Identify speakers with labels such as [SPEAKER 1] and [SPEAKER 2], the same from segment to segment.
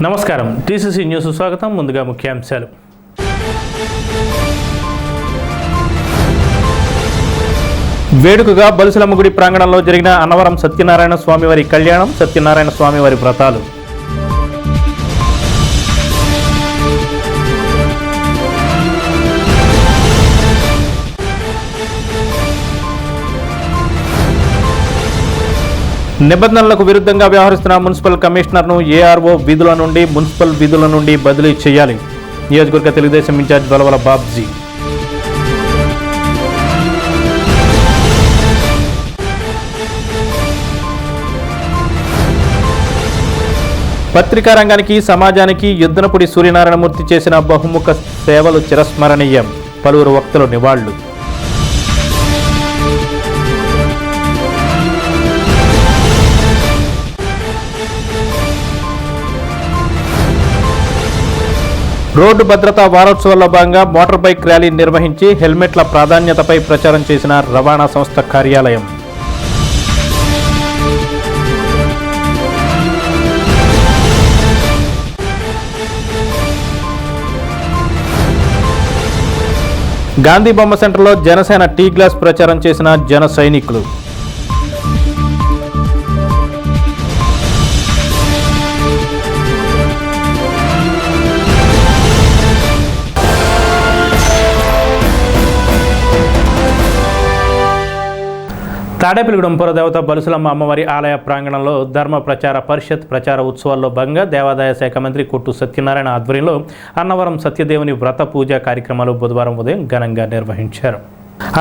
[SPEAKER 1] నమస్కారం, TCC news స్వాగతం. ముందుగా ముఖ్యాంశాలు. వేడుకగా బలుసులమ్మగుడి ప్రాంగణంలో జరిగిన అన్నవరం సత్యనారాయణ స్వామివారి కళ్యాణం, సత్యనారాయణ స్వామివారి వ్రతాలు. నిబంధనలకు విరుద్ధంగా వ్యవహరిస్తున్న మున్సిపల్ కమిషనర్ను ఏఆర్ఓ విధుల నుండి మున్సిపల్ విధుల నుండి బదిలీ చేయాలి. నియోజకవర్గ తెలుగుదేశం ఇన్ఛార్జ్ బలవల బాబ్జీ. పత్రికా రంగానికి, సమాజానికి యుద్ధనపుడి సూర్యనారాయణమూర్తి చేసిన బహుముఖ సేవలు చిరస్మరణీయం. పలువురు వక్తలు నివాళులు. రోడ్డు భద్రతా వారోత్సవాల్లో భాగంగా మోటార్ బైక్ ర్యాలీ నిర్వహించి హెల్మెట్ల ప్రాధాన్యతపై ప్రచారం చేసిన రవాణా సంస్థ కార్యాలయం. గాంధీ బొమ్మ సెంటర్లో జనసేన టీ గ్లాస్ ప్రచారం చేసిన జన సైనికులు. తాడేపల్లిగూడెం పురదేవత బలుసులమ్మ అమ్మవారి ఆలయ ప్రాంగణంలో ధర్మ ప్రచార పరిషత్ ప్రచార ఉత్సవాల్లో భాగంగా దేవాదాయ శాఖ మంత్రి కొట్టు సత్యనారాయణ ఆధ్వర్యంలో అన్నవరం సత్యదేవుని వ్రత పూజా కార్యక్రమాలు బుధవారం ఉదయం ఘనంగా నిర్వహించారు.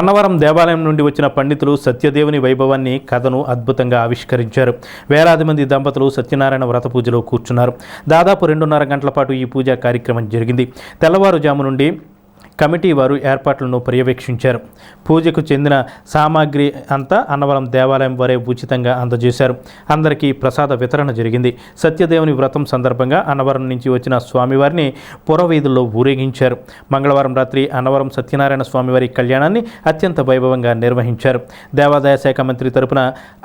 [SPEAKER 1] అన్నవరం దేవాలయం నుండి వచ్చిన పండితులు సత్యదేవుని వైభవాన్ని, కథను అద్భుతంగా ఆవిష్కరించారు. వేలాది మంది దంపతులు సత్యనారాయణ వ్రత పూజలో కూర్చున్నారు. దాదాపు 2.5 గంటల పాటు ఈ పూజా కార్యక్రమం జరిగింది. తెల్లవారుజాము నుండి కమిటీ వారు ఏర్పాట్లను పర్యవేక్షించారు. పూజకు చెందిన సామాగ్రి అంతా అన్నవరం దేవాలయం వారే ఉచితంగా అందజేశారు. అందరికీ ప్రసాద వితరణ జరిగింది. సత్యదేవుని వ్రతం సందర్భంగా అన్నవరం నుంచి వచ్చిన స్వామివారిని పురవీధుల్లో ఊరేగించారు. మంగళవారం రాత్రి అన్నవరం సత్యనారాయణ స్వామివారి కళ్యాణాన్ని అత్యంత వైభవంగా నిర్వహించారు. దేవాదాయ శాఖ మంత్రి తరపున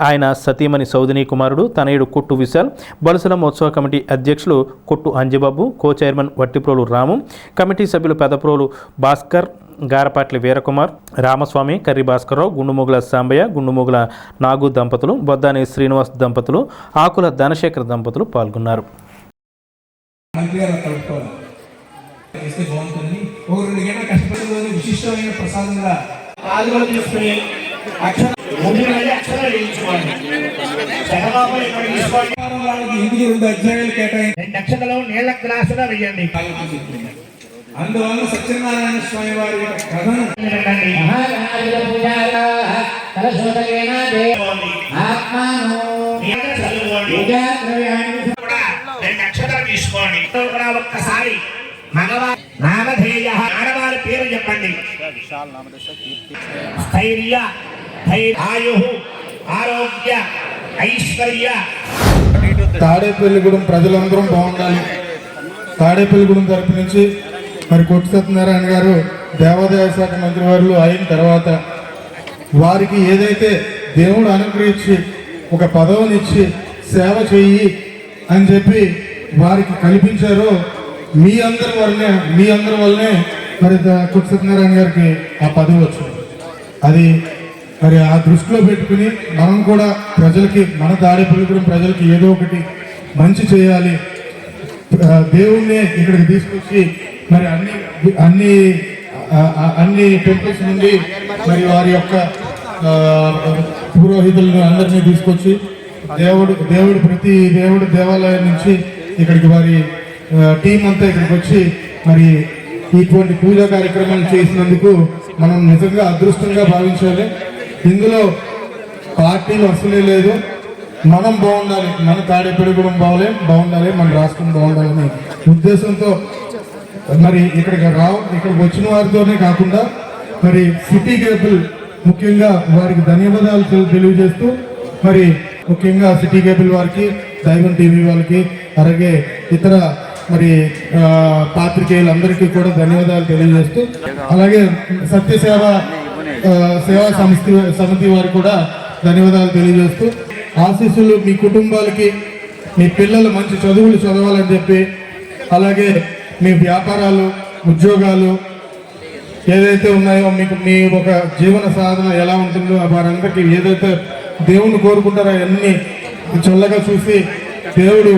[SPEAKER 1] ఆయన సతీమణి సౌదిని కుమారుడు తనయుడు కొట్టు విశాల్, బలుసులమ్మ ఉత్సవ కమిటీ అధ్యక్షులు కొట్టు అంజిబాబు, కో చైర్మన్ వట్టిప్రోలు రాము, కమిటీ సభ్యులు పెదప్రోలు భాస్కర్, గారపాట్లి వీరకుమార్, రామస్వామి, కర్రి భాస్కర్రావు, గుండుమూగుల సాంబయ్య, గుండుమూగుల నాగు దంపతులు, బొద్దాని శ్రీనివాస్ దంపతులు, ఆకుల ధనశేఖర్ దంపతులు పాల్గొన్నారు.
[SPEAKER 2] అందువల్ల సత్యనారాయణ స్వామి వారి కథను తీసుకోండి. ఒక్కసారి నామధేయ ఆడవారి పేరు చెప్పండి. స్థైర్య, ఆయు, ఆరోగ్య, ఐశ్వర్య.
[SPEAKER 3] తాడేపల్లిగూడెం ప్రజలందరం బాగుండాలి. తాడేపల్లిగూడెం తరపు నుంచి మరి కొట్టు సత్యనారాయణ గారు దేవాదాయ శాఖ మంత్రివర్యులు అయిన తర్వాత వారికి ఏదైతే దేవుడు అనుగ్రహించి ఒక పదవినిచ్చి సేవ చెయ్యి అని చెప్పి వారికి కల్పించారో మీ అందరి వల్లనే మరి కొట్టు సత్యనారాయణ గారికి ఆ పదవి వచ్చింది. అది మరి ఆ దృష్టిలో పెట్టుకుని మనం కూడా ప్రజలకి, మన తాడేపల్లిగూడెం ప్రజలకి ఏదో ఒకటి మంచి చేయాలి, దేవుణ్ణి ఇక్కడికి తీసుకొచ్చి మరి అన్ని టెంపుల్స్ నుండి మరి వారి యొక్క పురోహితులను అందరినీ తీసుకొచ్చి ప్రతి దేవుడు దేవాలయం నుంచి ఇక్కడికి వారి టీం అంతా ఇక్కడికి వచ్చి మరి ఇటువంటి పూజా కార్యక్రమాలు చేసినందుకు మనం నిజంగా అదృష్టంగా భావించాలి. ఇందులో పార్టీలు అసలే లేదు. మనం బాగుండాలి, మన తాడేపల్లిగూడెం బాగుండాలి, మన రాష్ట్రం బాగుండాలనే ఉద్దేశంతో మరి ఇక్కడికి వచ్చిన వారితోనే కాకుండా మరి సిటీ కేబుల్ ముఖ్యంగా వారికి ధన్యవాదాలు తెలియజేస్తూ, మరి ముఖ్యంగా సిటీ కేబుల్ వారికి, దైవం టీవీ వాళ్ళకి, అలాగే ఇతర మరి పాత్రికేయులందరికీ కూడా ధన్యవాదాలు తెలియజేస్తూ, అలాగే సేవా సమితి వారికి కూడా ధన్యవాదాలు తెలియజేస్తూ, ఆశీస్సులు మీ కుటుంబాలకి మీ పిల్లలు మంచి చదువులు చదవాలని చెప్పి, అలాగే మీ వ్యాపారాలు, ఉద్యోగాలు ఏదైతే ఉన్నాయో, మీకు మీ ఒక జీవన సాధన ఎలా ఉంటుందో వారందరికీ ఏదైతే దేవుని కోరుకుంటారో అవన్నీ చల్లగా చూసి దేవుడు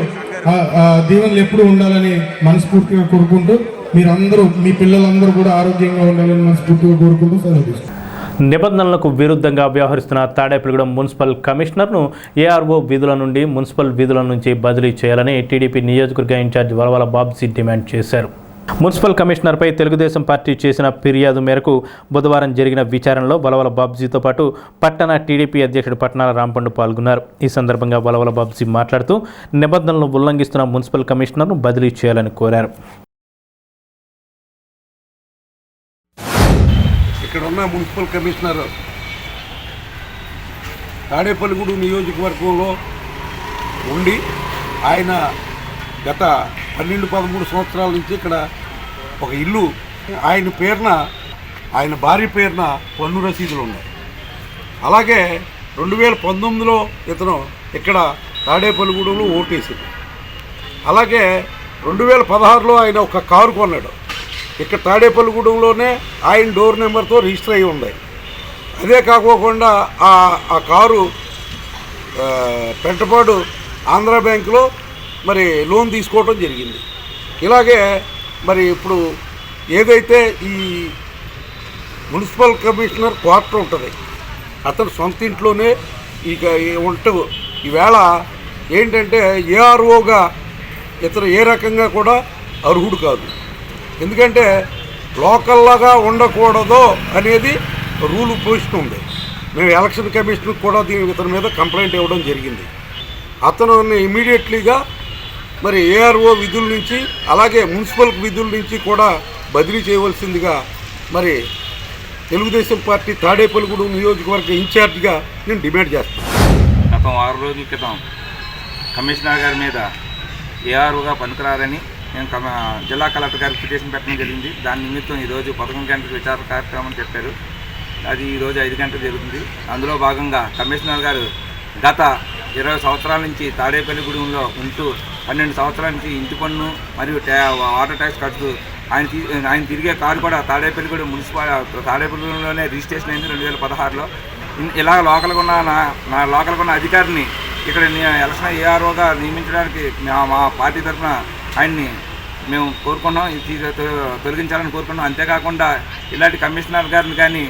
[SPEAKER 3] దీవెనలు ఎప్పుడు ఉండాలని మనస్ఫూర్తిగా కోరుకుంటూ, మీరందరూ మీ పిల్లలందరూ కూడా ఆరోగ్యంగా ఉండాలని మనస్ఫూర్తిగా కోరుకుంటూ సెలవు తీసుకుంటాం.
[SPEAKER 1] నిబంధనలకు విరుద్ధంగా వ్యవహరిస్తున్న తాడేపల్లిగూడెం మున్సిపల్ కమిషనర్ను ఏఆర్ఓ విధుల నుండి మున్సిపల్ విధుల నుంచి బదిలీ చేయాలని టీడీపీ నియోజకవర్గ ఇన్ఛార్జ్ వలవల బాబ్జీ డిమాండ్ చేశారు. మున్సిపల్ కమిషనర్పై తెలుగుదేశం పార్టీ చేసిన ఫిర్యాదు మేరకు బుధవారం జరిగిన విచారణలో వలవల బాబ్జీతో పాటు పట్టణ టీడీపీ అధ్యక్షుడు పట్నాల రాంపండు పాల్గొన్నారు. ఈ సందర్భంగా వలవల బాబ్జీ మాట్లాడుతూ నిబంధనలను ఉల్లంఘిస్తున్న మున్సిపల్ కమిషనర్ను బదిలీ చేయాలని కోరారు.
[SPEAKER 4] ఇక్కడ ఉన్న మున్సిపల్ కమిషనర్ తాడేపల్లిగూడెం నియోజకవర్గంలో ఉండి ఆయన గత 12-13 సంవత్సరాల నుంచి ఇక్కడ ఒక ఇల్లు ఆయన పేరున, ఆయన భార్య పేరున పన్ను రసీదులు ఉన్నాయి. అలాగే 2019లో ఇతను ఇక్కడ తాడేపల్లిగూడెంలో ఓటేసింది. అలాగే 2016లో ఆయన ఒక కారు కొన్నాడు. ఇక్కడ తాడేపల్లిగూడెంలోనే ఆయన డోర్ నెంబర్తో రిజిస్టర్ అయ్యి ఉంది. అదే కాకోకుండా ఆ కారు పెంటపాడు ఆంధ్ర బ్యాంకులో మరి లోన్ తీసుకోవడం జరిగింది. ఇలాగే మరి ఇప్పుడు ఏదైతే ఈ మున్సిపల్ కమిషనర్ క్వార్టర్ ఉంటుంది, అతను సొంత ఇంట్లోనే ఇక ఉంటూ ఈవేళ ఏంటంటే ఏఆర్ఓగా ఇతను ఏ రకంగా కూడా అర్హుడు కాదు. ఎందుకంటే లోకల్లాగా ఉండకూడదు అనేది రూల్ పొజిషన్ ఉంది. మేము ఎలక్షన్ కమిషన్కి కూడా ఇతని మీద కంప్లైంట్ ఇవ్వడం జరిగింది. అతను ఇమీడియట్లీగా మరి ఏఆర్ఓ విధుల నుంచి అలాగే మున్సిపల్ విధుల నుంచి కూడా బదిలీ చేయవలసిందిగా మరి తెలుగుదేశం పార్టీ తాడేపల్లిగూడెం నియోజకవర్గ ఇన్ఛార్జిగా నేను డిమాండ్ చేస్తాను.
[SPEAKER 5] గత 6 రోజుల క్రితం కమిషనర్ గారి మీద ఏఆర్ఓగా పనికిరారని నేను జిల్లా కలెక్టర్ గారికి పిటిషన్ పెట్టడం జరిగింది. దాని నిమిత్తం ఈరోజు 11 గంటలకు విచారణ కార్యక్రమం చెప్పారు. అది ఈరోజు 5 గంటలు జరుగుతుంది. అందులో భాగంగా కమిషనర్ గారు గత 20 సంవత్సరాల నుంచి తాడేపల్లిగూడెంలో ఉంటూ 12 సంవత్సరాల నుంచి ఇంటి పన్ను మరియు వాటర్ ట్యాక్స్ కడుతూ ఆయన తిరిగే కారు కూడా తాడేపల్లిగూడెం తాడేపల్లిగూడెంలోనే రిజిస్ట్రేషన్ అయింది 2016లో. ఇలా లోకల్గా ఉన్న అధికారిని ఇక్కడ ఎలక్షన్ ఏఆర్ఓగా నియమించడానికి మా పార్టీ తరఫున ఆయన్ని మేము కోరుకున్నాం, తొలగించాలని కోరుకున్నాం. అంతేకాకుండా ఇలాంటి కమిషనర్ గారిని కానీ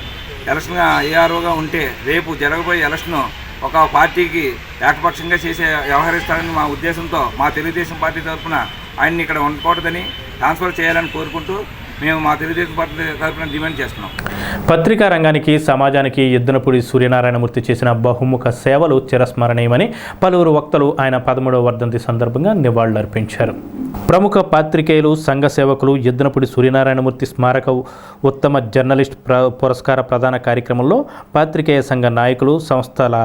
[SPEAKER 5] ఎలక్షన్ ఏఆర్ఓగా ఉంటే రేపు జరగబోయే ఎలక్షన్ ఒక పార్టీకి ఏకపక్షంగా వ్యవహరిస్తారని మా ఉద్దేశంతో మా తెలుగుదేశం పార్టీ తరఫున ఆయన్ని ఇక్కడ ఉండకూడదని ట్రాన్స్ఫర్ చేయాలని కోరుకుంటూ మేము మా తెలుగుదేశం పార్టీ తరఫున డిమాండ్ చేస్తున్నాం.
[SPEAKER 1] పత్రికా రంగానికి, సమాజానికి ఎద్దునపూడి సూర్యనారాయణమూర్తి చేసిన బహుముఖ సేవలు చిరస్మరణీయమని పలువురు వక్తలు ఆయన 13వ వర్ధంతి సందర్భంగా నివాళులర్పించారు. ప్రముఖ పాత్రికేయులు, సంఘ సేవకులు ఎద్దునపూడి సూర్యనారాయణమూర్తి స్మారక ఉత్తమ జర్నలిస్ట్ పురస్కార ప్రదాన కార్యక్రమంలో పాత్రికేయ సంఘ నాయకులు, సంస్థల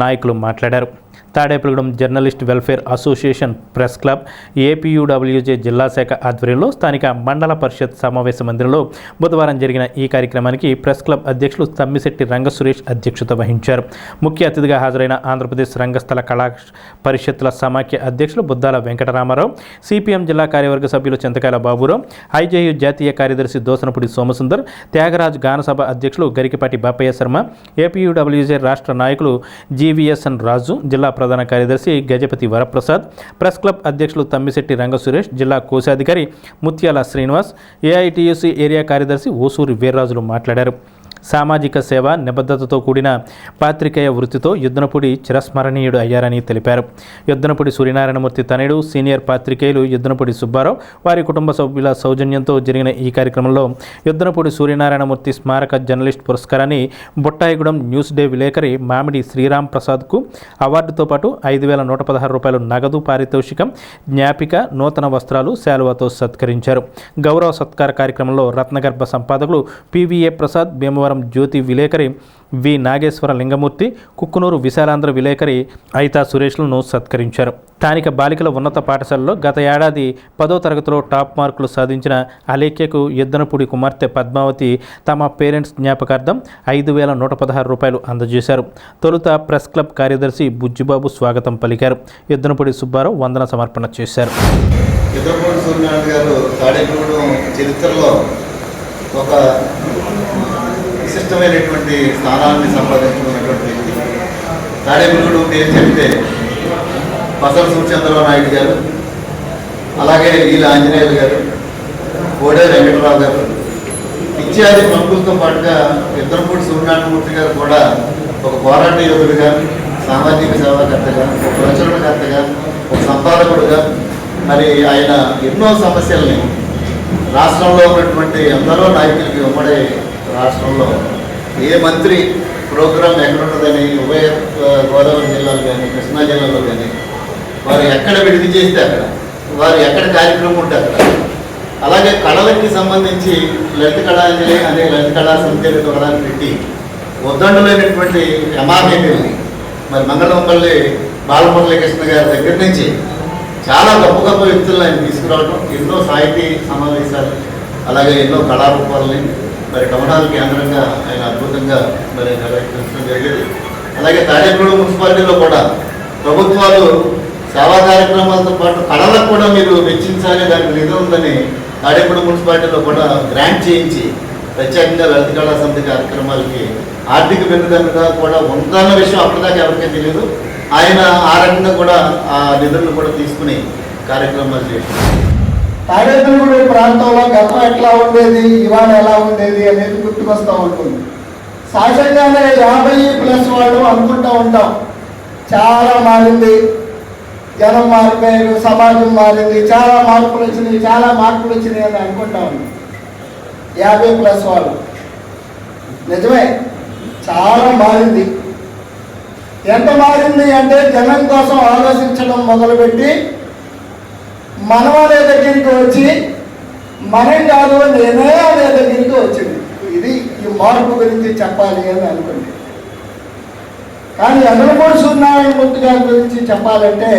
[SPEAKER 1] నాయకులు మాట్లాడారు. Tadepalligudem journalist welfare association press club APUWJ జిల్లా శాఖ ఆధ్వర్యంలో స్థానిక మండల పరిషత్ సమావేశ మందిరంలో బుధవారం జరిగిన ఈ కార్యక్రమానికి ప్రెస్ క్లబ్ అధ్యక్షులు తమ్మిశెట్టి రంగసురేష్ అధ్యక్షత వహించారు. ముఖ్య అతిథిగా హాజరైన ఆంధ్రప్రదేశ్ రంగస్థల కళా పరిషత్తుల సమాఖ్య అధ్యక్షులు బుద్దాల వెంకటరామారావు, సిపిఎం జిల్లా కార్యవర్గ సభ్యులు చింతకాయల బాబురావు, ఐజేయు జాతీయ కార్యదర్శి దోసనపూడి సోమసుందర్, త్యాగరాజ్ గానసభ అధ్యక్షులు గరికిపాటి బాపయ్య శర్మ, ఏపీయూడబ్ల్యూజే రాష్ట్ర నాయకులు జీవీఎస్ఎన్ రాజు, జిల్లా ప్రధాన కార్యదర్శి గజపతి వరప్రసాద్, ప్రెస్ క్లబ్ అధ్యక్షులు తమ్మిశెట్టి రంగసురేష్, జిల్లా కోశాధికారి ముత్యాల శ్రీనివాస్, ఏఐటియుసి ఏరియా కార్యదర్శి ఓసూరి వీర్రాజులు మాట్లాడారు. సామాజిక సేవ, నిబద్ధతతో కూడిన పాత్రికేయ వృత్తితో యుద్ధనపూడి చిరస్మరణీయుడు అయ్యారని తెలిపారు. యుద్ధనపూడి సూర్యనారాయణమూర్తి తనయుడు సీనియర్ పాత్రికేయులు యుద్ధనపూడి సుబ్బారావు, వారి కుటుంబ సభ్యుల సౌజన్యంతో జరిగిన ఈ కార్యక్రమంలో యుద్ధనపూడి సూర్యనారాయణమూర్తి స్మారక జర్నలిస్ట్ పురస్కారాన్ని బుట్టాయిగూడెం న్యూస్ డే విలేకరి మామిడి శ్రీరామ్ ప్రసాద్కు అవార్డుతో పాటు 5,116 రూపాయలు నగదు పారితోషికం, జ్ఞాపిక, నూతన వస్త్రాలు, శాలువాతో సత్కరించారు. గౌరవ సత్కార కార్యక్రమంలో రత్నగర్భ సంపాదకులు పివిఏ ప్రసాద్, భీమవరం అన్నవరం జ్యోతి విలేకరి వి నాగేశ్వర లింగమూర్తి, కుక్కునూరు విశాలాంధ్ర విలేకరి ఐతా సురేష్లను సత్కరించారు. స్థానిక బాలికల ఉన్నత పాఠశాలలో గత ఏడాది 10వ తరగతిలో టాప్ మార్కులు సాధించిన అలేఖ్యకు ఎద్దనపూడి కుమార్తె పద్మావతి తమ పేరెంట్స్ జ్ఞాపకార్థం 5,116 రూపాయలు అందజేశారు. తొలుత ప్రెస్ క్లబ్ కార్యదర్శి బుజ్జిబాబు స్వాగతం పలికారు. ఎద్దనపూడి సుబ్బారావు వందన సమర్పణ చేశారు.
[SPEAKER 6] ఎద్దనపూడి సూర్యనారాయణ గారు తాడేపల్లిగూడెం చరిత్రలో ఒక విశిష్టమైనటువంటి స్థానాన్ని సంపాదించుకున్నటువంటి వ్యక్తి. తాడేపల్లిగూడెం పేరు చెప్తే బసవ సూర్యచంద్రరావు నాయుడు గారు, అలాగే ఈల ఆంజనేయులు గారు, కోడే వెంకటరావు గారు ఇత్యాది ప్రముఖులతో పాటుగా ఎద్దనపూడి సూర్యనారాయణమూర్తి గారు కూడా ఒక పోరాట యోధుడిగా, సామాజిక సేవాకర్తగా, ఒక ప్రచురణకర్తగా, ఒక సంపాదకుడుగా మరి ఆయన ఎన్నో సమస్యల్ని రాష్ట్రంలో ఉన్నటువంటి ఎందరో నాయకులకి ఉమ్మడి రాష్ట్రంలో ఏ మంత్రి ప్రోగ్రాం ఎక్కడుంటుందని ఉభయ గోదావరి జిల్లాలో కానీ కృష్ణా జిల్లాలో కానీ వారు ఎక్కడ విడిది చేస్తే అక్కడ, వారు ఎక్కడ కార్యక్రమం ఉంటే అక్కడ, అలాగే కళలకి సంబంధించి లలిత కళాంజలి అనే లలిత కళా సమితిని తొడడానికి పెట్టి ఉద్దండులైనటువంటి ఎమామేమిల్ని మరి మంగళంపల్లి బాలమురళీకృష్ణ గారి దగ్గర నుంచి చాలా గొప్ప గొప్ప వ్యక్తులను ఆయన తీసుకురావడం, ఎన్నో సాహితీ సమావేశాలు, అలాగే ఎన్నో కళారూపాలని మరి కమనాల కేంద్రంగా ఆయన అద్భుతంగా మరి నిర్వహించడం జరిగేది. అలాగే తాడేపల్లిగూడెం మున్సిపాలిటీలో కూడా ప్రభుత్వాలు సేవా కార్యక్రమాలతో పాటు కళలకు కూడా మీరు వెచ్చించాలి, దానికి నిధి ఉందని తాడేపల్లిగూడెం మున్సిపాలిటీలో కూడా గ్రాంట్ చేయించి ప్రత్యేకంగా లలిత కళా సమితి కార్యక్రమాలకి ఆర్థిక వెన్నుదన్నుగా కూడా ఉందన్న విషయం అప్పటిదాకా ఎవరికీ తెలియదు. ఆయన ఆ రకంగా కూడా ఆ నిధులను కూడా తీసుకుని కార్యక్రమాలు చేశారు.
[SPEAKER 7] తాడేపల్లిగూడెం ప్రాంతంలో గతం ఎట్లా ఉండేది, ఇవాళ ఎలా ఉండేది అనేది గుర్తుకొస్తూ ఉంటుంది. సహజంగానే 50+ వాళ్ళు అనుకుంటూ ఉంటాం చాలా మారింది, జనం మారిపోయారు, సమాజం మారింది, చాలా మార్పులు వచ్చినాయి అని అనుకుంటా ఉన్నాం. 50+ వాళ్ళు నిజమే చాలా మారింది. ఎంత మారింది అంటే జనం కోసం ఆలోచించడం మొదలుపెట్టి మనం అనే దగ్గరికి వచ్చి మనం కాదు నేనే అనే దగ్గరికి వచ్చింది. ఇది ఈ మార్పు గురించి చెప్పాలి అని అనుకుంది. కానీ ఎద్దనపూడి సూర్యనారాయణమూర్తి గారి గురించి చెప్పాలంటే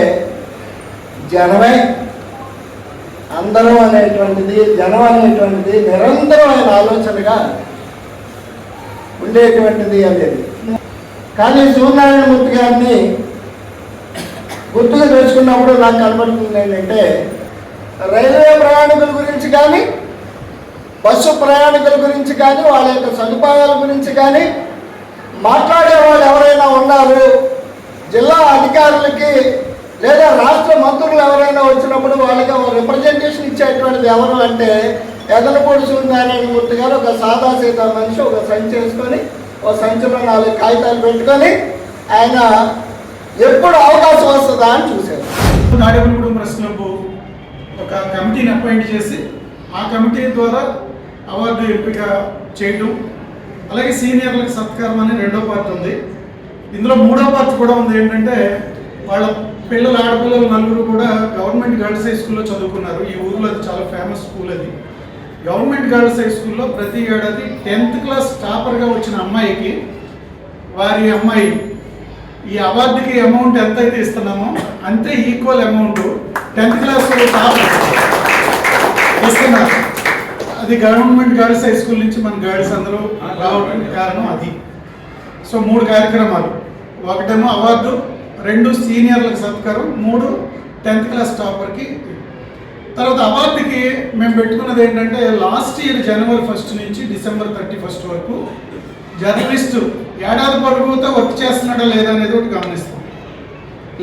[SPEAKER 7] జనమే అందరం అనేటువంటిది, జనం అనేటువంటిది నిరంతరమైన ఆలోచనగా ఉండేటువంటిది అనేది. కానీ సూర్యనారాయణమూర్తి గారిని గుర్తుగా తెచ్చుకున్నప్పుడు నాకు కనబడుతుంది ఏంటంటే రైల్వే ప్రయాణికుల గురించి కానీ, బస్సు ప్రయాణికుల గురించి కానీ, వాళ్ళ యొక్క సదుపాయాల గురించి కానీ మాట్లాడే వాళ్ళు ఎవరైనా ఉన్నారు. జిల్లా అధికారులకి లేదా రాష్ట్ర మంత్రులు ఎవరైనా వచ్చినప్పుడు వాళ్ళకి రిప్రజెంటేషన్ ఇచ్చేటువంటిది ఎవరు అంటే ఎద్దనపూడి సూర్యనారాయణమూర్తి గారు ఒక సాదాసీదా మనిషి, ఒక సంచి వేసుకొని ఒక సంచిలో 4 కాగితాలు పెట్టుకొని ఆయన ఎప్పుడు అవకాశం వస్తుందా అని చూశారు.
[SPEAKER 3] తాడేపల్లిగూడెం ప్రెస్ క్లబ్ ఒక కమిటీని అపాయింట్ చేసి ఆ కమిటీ ద్వారా అవార్డు ఎంపిక చేయడం, అలాగే సీనియర్లకు సత్కారం అని 2వ పార్ట్ ఉంది. ఇందులో 3వ పార్ట్ కూడా ఉంది. ఏంటంటే వాళ్ళ పిల్లలు, ఆడపిల్లలు 4 కూడా గవర్నమెంట్ గర్ల్స్ హై స్కూల్లో చదువుకున్నారు. ఈ ఊర్లో అది చాలా ఫేమస్ స్కూల్. అది గవర్నమెంట్ గర్ల్స్ హై స్కూల్లో ప్రతి ఏడాది 10th క్లాస్ టాపర్గా వచ్చిన అమ్మాయికి వారి అమ్మాయి ఈ అవార్డుకి అమౌంట్ ఎంత అయితే ఇస్తున్నామో అంతే equal amount 10th class topper ఇస్తున్నారు. అది గవర్నమెంట్ గర్ల్స్ హై స్కూల్ నుంచి మన గర్ల్స్ అందరూ రావడానికి కారణం అది. సో 3 కార్యక్రమాలు, ఒకటేమో అవార్డు, 2 సీనియర్లకు సత్కారం, 3 10th క్లాస్ టాపర్కి. తర్వాత అవార్డుకి మేము పెట్టుకున్నది ఏంటంటే లాస్ట్ ఇయర్ జనవరి 1 నుంచి డిసెంబర్ 31 వరకు జర్నలిస్టు ఏడాది పొడుగుతో వర్క్ చేస్తున్నాడా లేదా అనేది ఒకటి గమనిస్తాం.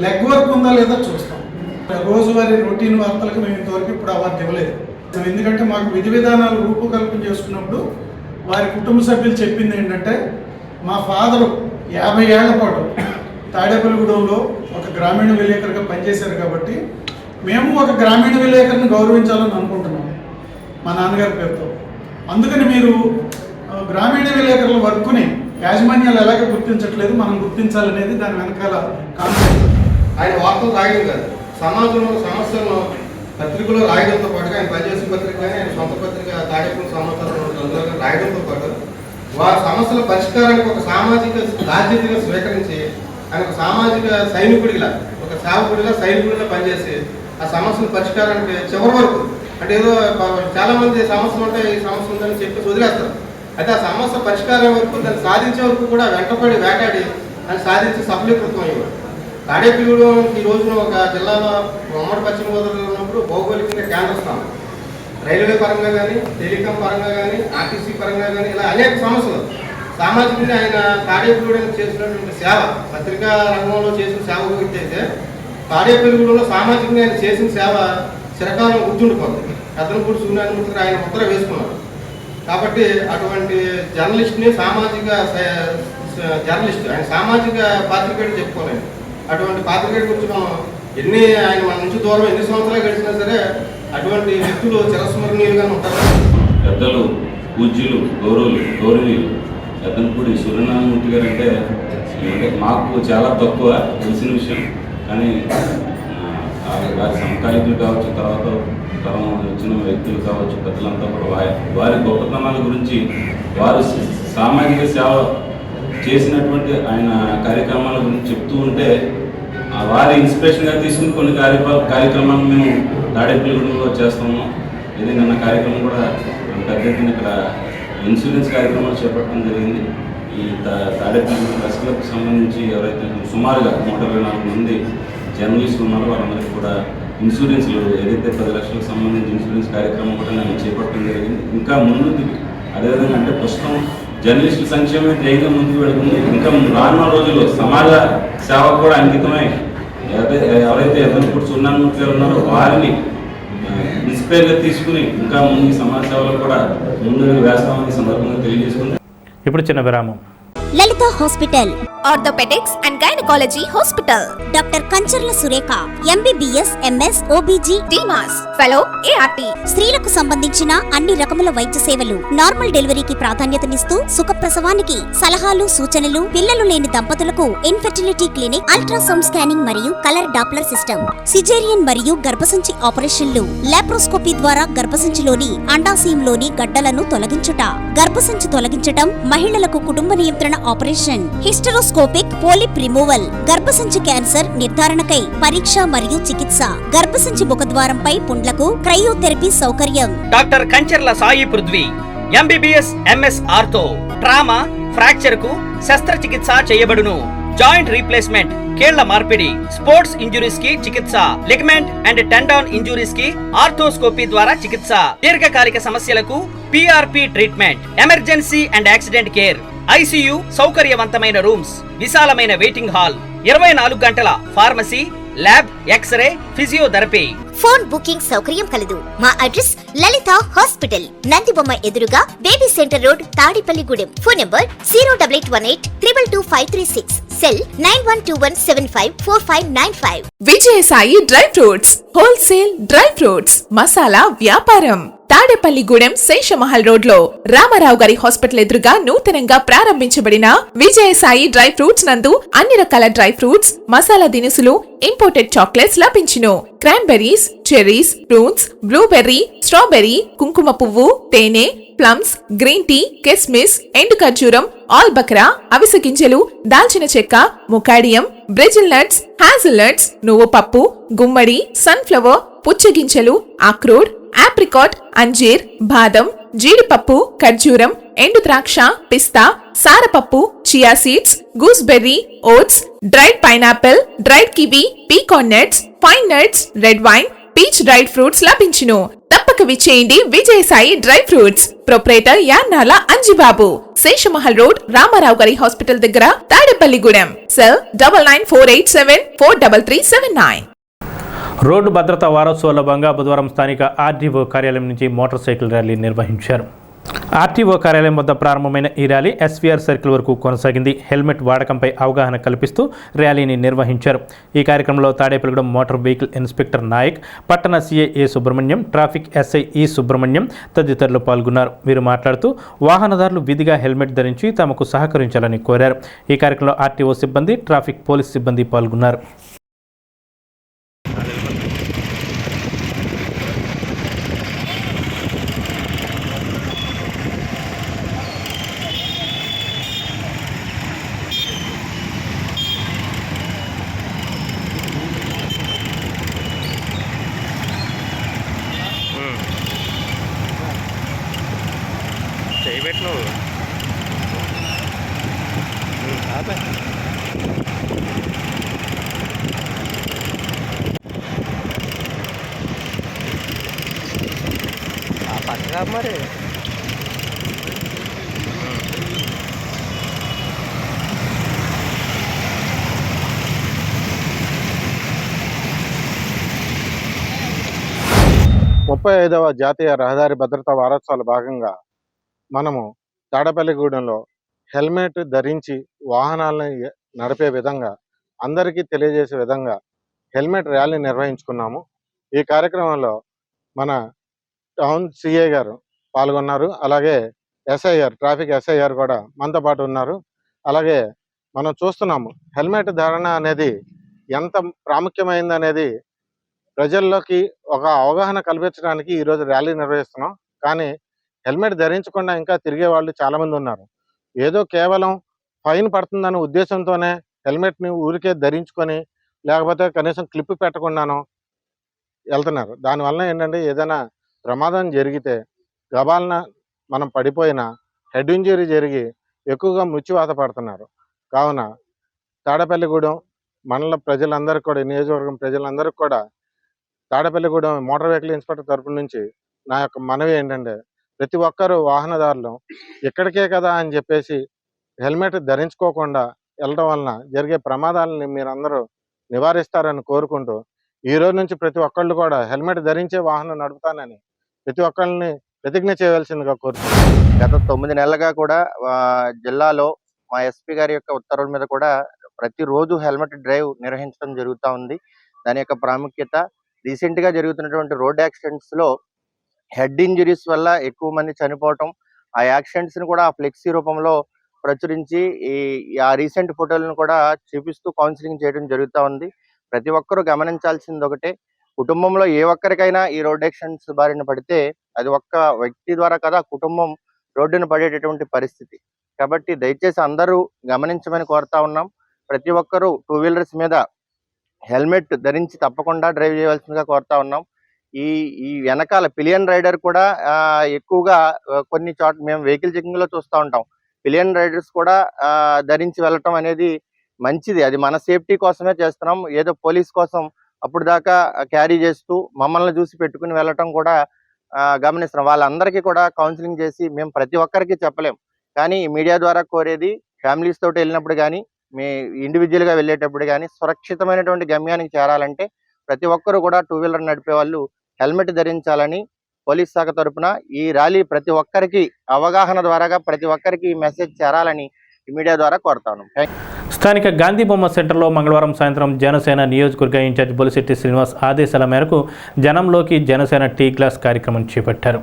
[SPEAKER 3] లెగ్ వర్క్ ఉందా లేదా చూస్తాం. రోజువారీ రొటీన్ వార్తలకు మేము ఇంతవరకు ఇప్పుడు అవార్డు ఇవ్వలేదు. ఎందుకంటే మాకు విధి విధానాలు రూపకల్పన చేసుకున్నప్పుడు వారి కుటుంబ సభ్యులు చెప్పింది ఏంటంటే మా ఫాదరు 50 ఏళ్ల పాటు తాడేపల్లిగూడెంలో ఒక గ్రామీణ విలేకరుగా పనిచేశారు కాబట్టి మేము ఒక గ్రామీణ విలేకరుని గౌరవించాలని అనుకుంటున్నాం మా నాన్నగారి పేరుతో. అందుకని మీరు గ్రామీణ విలేకరుల వర్క్ని యాజమాన్యాలు ఎలాగే గుర్తించట్లేదు, మనం గుర్తించాలనేది దాని వెనకాల కాన్సెప్ట్.
[SPEAKER 8] ఆయన వార్తలు రాయడం కాదు, సమాజంలో సమస్యలను పత్రికలో రాయడంతో పాటుగా ఆయన పనిచేసిన పత్రిక కానీ ఆయన సొంత పత్రిక తాడేపల్లి సమాచారం రాయడంతో పాటు వారి సమస్యల పరిష్కారానికి ఒక సామాజిక బాధ్యతగా స్వీకరించి ఆయన ఒక సామాజిక సైనికుడిలా, ఒక సేవకుడిలా, సైనికుడిలా పనిచేసి ఆ సమస్యల పరిష్కారానికి చివరి వరకు, అంటే ఏదో చాలా మంది సమస్యలు ఉంటాయి, ఈ సమస్య ఉందని చెప్పి వదిలేస్తారు. అయితే ఆ సమస్య పరిష్కారం వరకు, దాన్ని సాధించే వరకు కూడా వెంటపడి వేటాడి దాన్ని సాధించి సఫలీకృతం అయ్యేవాడు. తాడేపల్లిగూడెం ఈ రోజున ఒక జిల్లాలో ఉమ్మడి పశ్చిమ గోదావరిలో ఉన్నప్పుడు భౌగోళికంగా కేంద్ర స్థానం, రైల్వే పరంగా కానీ, టెలికాం పరంగా కానీ, ఆర్టీసీ పరంగా కానీ, ఇలా అనేక సమస్యలు సామాజికంగా ఆయన తాడేపల్లిగూడెం చేసినటువంటి సేవ, పత్రికా రంగంలో చేసిన సేవ గురించి అయితే తాడేపల్లిగూడెంలో సామాజికంగా ఆయన చేసిన సేవ చిరకాలం గుర్తుండిపోతుంది. పెద్దనపూడి సూర్యనారాయణమూర్తి ఆయన ముద్ర వేసుకున్నారు. కాబట్టి అటువంటి జర్నలిస్ట్ని సామాజిక జర్నలిస్ట్, ఆయన సామాజిక పాత్రికేయుడు చెప్పుకోలేదు. అటువంటి పాత్రికేయుడి గురించి మనం ఆయన మన నుంచి దూరం ఎన్ని సంవత్సరాలు గడిచినా సరే అటువంటి వ్యక్తులు చిరస్మరణీయులుగా ఉంటారు.
[SPEAKER 9] పెద్దలు, పూజ్యులు, గౌరవనీయులు పెద్దనపూడి సూర్యనారాయణమూర్తి గారు అంటే మాకు చాలా తక్కువ తెలిసిన విషయం. కానీ వారి సమకాలీకులు కావచ్చు, తర్వాత తరం వచ్చిన వ్యక్తులు కావచ్చు, పెద్దలంతా కూడా వారి గొప్పతనాల గురించి, వారు సామాజిక సేవ చేసినటువంటి ఆయన కార్యక్రమాల గురించి చెప్తూ ఉంటే వారి ఇన్స్పిరేషన్గా తీసుకుని కొన్ని కార్యక్రమాలు మేము తాడేపల్లిగూడెంలో చేస్తాము. ఇది నిన్న కార్యక్రమం కూడా పెద్ద ఎత్తున ఇక్కడ ఇన్సూరెన్స్ కార్యక్రమాలు చేపట్టడం జరిగింది. ఈ తాడేపల్లిగూడెం ప్రెస్ క్లబ్కి సంబంధించి ఎవరైతే సుమారుగా 124 మంది జర్నలిస్టులు ఉన్నారో వాళ్ళందరికీ కూడా ఇన్సూరెన్స్లు ఏదైతే 10 లక్షలకు సంబంధించి ఇన్సూరెన్స్ కార్యక్రమం కూడా నేను చేపట్టడం జరిగింది. ఇంకా ముందుకు అదేవిధంగా అంటే ప్రస్తుతం జర్నలిస్టుల సంక్షేమం ధ్యేయంగా ముందుకు వెళుతుంది. ఇంకా రానున్న రోజుల్లో సమాజ సేవ కూడా అంకితమై ఎవరైతే ఎదురుపూడి సూర్యనారాయణమూర్తి గారు ఉన్నారో వారిని ఇన్స్పైర్గా తీసుకుని ఇంకా ముందు సమాజ సేవలో కూడా ముందుకు వేస్తామని సందర్భంగా తెలియజేసుకుంది.
[SPEAKER 1] ఇప్పుడు చిన్న విరామం.
[SPEAKER 10] Lalitha hospital, orthopaedics and gynaecology hospital. Doctor Kancharla Surekha, MBBS, MS, OBG, DMAS, fellow, ART. స్త్రీలకు సంబంధించిన అన్ని రకముల వైద్య సేవలు, నార్మల్ డెలివరీకి ప్రాధాన్యతనిస్తూ సుఖప్రసవానికి సలహాలు, సూచనలు, పిల్లలు లేని దంపతులకు ఇన్ఫెర్టిలిటీ క్లినిక్, అల్ట్రాసౌండ్ స్కానింగ్ మరియు కలర్ డాప్లర్ సిస్టమ్, సిజేరియన్ మరియు గర్భసంచి ఆపరేషన్లు, లాప్రోస్కోపీ ద్వారా గర్భసంచిలోని అండాశయంలోని గడ్డలను తొలగించుట, గర్భసంచి తొలగించటం, మహిళలకు కుటుంబ నియంత్రణ ఆపరేషన్, హిస్టరోస్కోపిక్ పోలిప్ రిమూవల్, గర్భసంచి క్యాన్సర్ నిర్ధారణకై పరీక్ష మరియు చికిత్స, గర్భసంచి ముఖద్వారంపై పుండ్లకు క్రయోథెరపీ సౌకర్యం.
[SPEAKER 11] Doctor Kancharla Sai Prithvi, MBBS, MS ortho, trauma, fracture కు శస్త్రచికిత్స చేయబడును. జాయింట్ రీప్లేస్మెంట్, కీళ్ల మార్పిడి, స్పోర్ట్స్ ఇంజురీస్ కి చికిత్స, లిగమెంట్ అండ్ టెండాన్ ఇంజురీస్ కి ఆర్థోస్కోపీ ద్వారా చికిత్స, దీర్ఘకాలిక సమస్యలకు PRP treatment, emergency and accident care, ICU, సౌకర్యవంతమైన రూమ్స్, విశాలమైన వెయిటింగ్ హాల్, 24 గంటల pharmacy, lab, x-ray, physiotherapy.
[SPEAKER 10] Phone booking సౌకర్యం కలదు. మా అడ్రస్ లలిత హాస్పిటల్, నందిబొమ్మ ఎదురుగా, baby centre road, Tadepalligudem. Phone number 08818222536, cell 9121754595.
[SPEAKER 12] Vijayasai dry fruits, wholesale dry fruits, masala వ్యాపారం. తాడేపల్లిగూడెం శేషమహల్ రోడ్ లో రామారావు గారి హాస్పిటల్ ఎదురుగా నూతనంగా ప్రారంభించబడిన విజయసాయి డ్రై ఫ్రూట్స్ నందు అన్ని రకాల డ్రై ఫ్రూట్స్, మసాలా దినుసులు, ఇంపోర్టెడ్ చాక్లెట్స్ లభించును. Cranberries, cherries, prunes, blueberry, strawberry, కుంకుమ పువ్వు, తేనె, ప్లమ్స్, గ్రీన్ టీ, కిస్మిస్, ఎండు ఖర్జూరం, ఆల్ బక్రా, అవిసె గింజలు, దాల్చిన చెక్క, ముకాడియం, బ్రెజిల్ నట్స్, హ్యాజిల్ నట్స్, నువ్వు పప్పు, గుమ్మడి, సన్ఫ్లవర్, పుచ్చగింజలు, అక్రోడ్, ఆప్రికాట్, అంజీర్, బాదం, జీడిపప్పు, ఖర్జూరం, ఎండు ద్రాక్ష, పిస్తా, సారపప్పు, chia seeds, gooseberry, oats, dried pineapple, dried kiwi, pecan nuts, pine nuts, red wine, peach dried fruits లభించును. తప్పక విచ్చేయండి Vijayasai dry fruits. Proprietor Yannala Anjibabu, Seshamahal road, Ramarao గారి హాస్పిటల్ దగ్గర, తాడేపల్లిగూడెం. సెల్ 9948743379.
[SPEAKER 1] రోడ్డు భద్రతా వారోత్సవాల్లో భాగంగా బుధవారం స్థానిక ఆర్టీఓ కార్యాలయం నుంచి మోటార్ సైకిల్ ర్యాలీ నిర్వహించారు. ఆర్టీఓ కార్యాలయం వద్ద ప్రారంభమైన ఈ ర్యాలీ ఎస్వీఆర్ సర్కిల్ వరకు కొనసాగింది. హెల్మెట్ వాడకంపై అవగాహన కల్పిస్తూ ర్యాలీని నిర్వహించారు. ఈ కార్యక్రమంలో Tadepalligudem motor vehicle inspector Nayak, పట్టణ CI A Subrahmanyam, traffic SI E Subrahmanyam తదితరులు పాల్గొన్నారు. వీరు మాట్లాడుతూ వాహనదారులు విధిగా హెల్మెట్ ధరించి తమకు సహకరించాలని కోరారు. ఈ కార్యక్రమంలో ఆర్టీఓ సిబ్బంది, ట్రాఫిక్ పోలీస్ సిబ్బంది పాల్గొన్నారు.
[SPEAKER 13] చేయబెట్టు పక్కగా మరి
[SPEAKER 14] ముప్పై 35వ జాతీయ రహదారి భద్రతా వారోత్సవాల భాగంగా మనము తాడేపల్లిగూడెంలో హెల్మెట్ ధరించి వాహనాలను నడిపే విధంగా అందరికీ తెలియజేసే విధంగా హెల్మెట్ ర్యాలీ నిర్వహించుకున్నాము. ఈ కార్యక్రమంలో మన టౌన్ సిఐ గారు పాల్గొన్నారు. అలాగే ఎస్ఐ గారు, ట్రాఫిక్ ఎస్ఐ గారు కూడా మనతో పాటు ఉన్నారు. అలాగే మనం చూస్తున్నాము హెల్మెట్ ధారణ అనేది ఎంత ప్రాముఖ్యమైంది అనేది ప్రజల్లోకి ఒక అవగాహన కల్పించడానికి ఈరోజు ర్యాలీ నిర్వహిస్తున్నాం. కానీ హెల్మెట్ ధరించకుండా ఇంకా తిరిగే వాళ్ళు చాలామంది ఉన్నారు. ఏదో కేవలం ఫైన్ పడుతుందనే ఉద్దేశంతోనే హెల్మెట్ని ఊరికే ధరించుకొని లేకపోతే కనీసం క్లిప్ పెట్టకుండానో వెళ్తున్నారు. దానివల్ల ఏంటంటే ఏదైనా ప్రమాదం జరిగితే గబాలన మనం పడిపోయినా హెడ్ ఇంజరీ జరిగి ఎక్కువగా మృత్యువాత పడుతున్నారు. కావున తాడేపల్లిగూడెం మండల ప్రజలందరికీ కూడా, నియోజకవర్గం ప్రజలందరికీ కూడా తాడేపల్లిగూడెం మోటార్ వెహికల్ ఇన్స్పెక్టర్ తరపు నుంచి నా యొక్క మనవి ఏంటంటే ప్రతి ఒక్కరూ వాహనదారులు ఇక్కడికే కదా అని చెప్పేసి హెల్మెట్ ధరించుకోకుండా వెళ్ళడం వలన జరిగే ప్రమాదాలని మీరందరూ నివారిస్తారని కోరుకుంటూ ఈ రోజు నుంచి ప్రతి ఒక్కళ్ళు కూడా హెల్మెట్ ధరించే వాహనం నడుపుతానని ప్రతి ఒక్కళ్ళని ప్రతిజ్ఞ చేయవలసిందిగా కోరుతున్నాను.
[SPEAKER 13] గత 9 నెలలుగా కూడా జిల్లాలో మా ఎస్పీ గారి యొక్క ఉత్తర్వుల మీద కూడా ప్రతిరోజు హెల్మెట్ డ్రైవ్ నిర్వహించడం జరుగుతూ ఉంది. దాని యొక్క ప్రాముఖ్యత రీసెంట్ గా జరుగుతున్నటువంటి రోడ్ యాక్సిడెంట్స్ లో హెడ్ ఇంజరీస్ వల్ల ఎక్కువ మంది చనిపోవటం, ఆ యాక్సిడెంట్స్ ని కూడా ఫ్లెక్సీ రూపంలో ప్రచురించి ఆ రీసెంట్ ఫోటోలను కూడా చూపిస్తూ కౌన్సిలింగ్ చేయడం జరుగుతూ ఉంది. ప్రతి ఒక్కరూ గమనించాల్సింది ఒకటే, కుటుంబంలో ఏ ఒక్కరికైనా ఈ రోడ్ యాక్సిడెంట్స్ బారిన పడితే అది ఒక్క వ్యక్తి ద్వారా కదా కుటుంబం రోడ్డున పడేటటువంటి పరిస్థితి. కాబట్టి దయచేసి అందరూ గమనించమని కోరుతా ఉన్నాం. ప్రతి ఒక్కరూ 2 వీలర్స్ మీద హెల్మెట్ ధరించి తప్పకుండా డ్రైవ్ చేయవలసిందిగా కోరుతా ఉన్నాం. ఈ వెనకాల పిలియన్ రైడర్ కూడా ఎక్కువగా కొన్ని చోట్ల మేము వెహికల్ చెకింగ్ లో చూస్తూ ఉంటాం. పిలియన్ రైడర్స్ కూడా ధరించి వెళ్ళటం అనేది మంచిది. అది మన సేఫ్టీ కోసమే చేస్తున్నాం. ఏదో పోలీస్ కోసం అప్పుడు దాకా క్యారీ చేస్తూ మమ్మల్ని చూసి పెట్టుకుని వెళ్ళటం కూడా గమనిస్తున్నాం. వాళ్ళందరికీ కూడా కౌన్సిలింగ్ చేసి మేము ప్రతి ఒక్కరికి చెప్పలేం. కానీ మీడియా ద్వారా కోరేది ఫ్యామిలీస్ తోటి వెళ్ళినప్పుడు కానీ మీ ఇండివిజువల్ గా వెళ్ళేటప్పుడు కానీ సురక్షితమైనటువంటి గమ్యానికి చేరాలంటే ప్రతి ఒక్కరు కూడా 2 వీలర్ నడిపే వాళ్ళు హెల్మెట్ ధరించాలని పోలీస్ శాఖ తరపున ఈ ర్యాలీ ప్రతి ఒక్కరికి అవగాహన ద్వారాగా ప్రతి ఒక్కరికి ఈ మెసేజ్ చేరాలని మీడియా ద్వారా కోరుతాను.
[SPEAKER 1] స్థానిక గాంధీ బొమ్మ సెంటర్లో మంగళవారం సాయంత్రం జనసేన నియోజకవర్గ ఇన్ఛార్జ్ బొలిశెట్టి శ్రీనివాస్ ఆదేశాల మేరకు జనంలోకి జనసేన టీ గ్లాస్ కార్యక్రమం చేపట్టారు.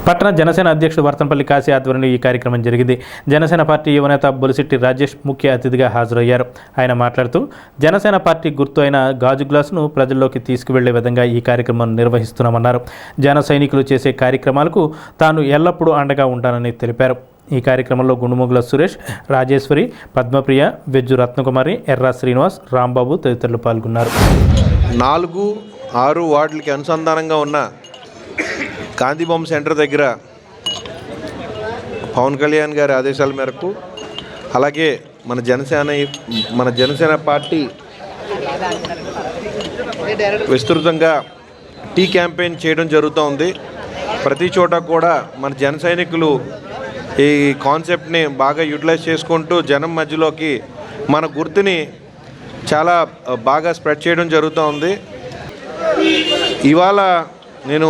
[SPEAKER 1] పట్టణ జనసేన అధ్యక్షుడు వర్తంపల్లి కాశీ ఆధ్వర్యంలో ఈ కార్యక్రమం జరిగింది. జనసేన పార్టీ యువనేత బొలిశెట్టి రాజేష్ ముఖ్య అతిథిగా హాజరయ్యారు. ఆయన మాట్లాడుతూ జనసేన పార్టీ గుర్తు అయిన గాజు గ్లాసును ప్రజల్లోకి తీసుకువెళ్లే విధంగా ఈ కార్యక్రమం నిర్వహిస్తున్నామన్నారు. జన సైనికులు చేసే కార్యక్రమాలకు తాను ఎల్లప్పుడూ అండగా ఉంటానని తెలిపారు. ఈ కార్యక్రమంలో గుండుమొగుల సురేష్, రాజేశ్వరి, పద్మప్రియ, వెజ్జు రత్నకుమారి, ఎర్రా శ్రీనివాస్, రాంబాబు తదితరులు పాల్గొన్నారు.
[SPEAKER 15] 4-6 వార్డులకి అనుసంధానంగా ఉన్న గాంధీ బొమ్మ సెంటర్ దగ్గర పవన్ కళ్యాణ్ గారి ఆదేశాల మేరకు అలాగే మన జనసేన పార్టీ విస్తృతంగా టీ క్యాంపెయిన్ చేయడం జరుగుతోంది. ప్రతి చోట కూడా మన జన సైనికులు ఈ కాన్సెప్ట్ని బాగా యూటిలైజ్ చేసుకుంటూ జనం మధ్యలోకి మన గుర్తుని చాలా బాగా స్ప్రెడ్ చేయడం జరుగుతోంది. ఇవాళ నేను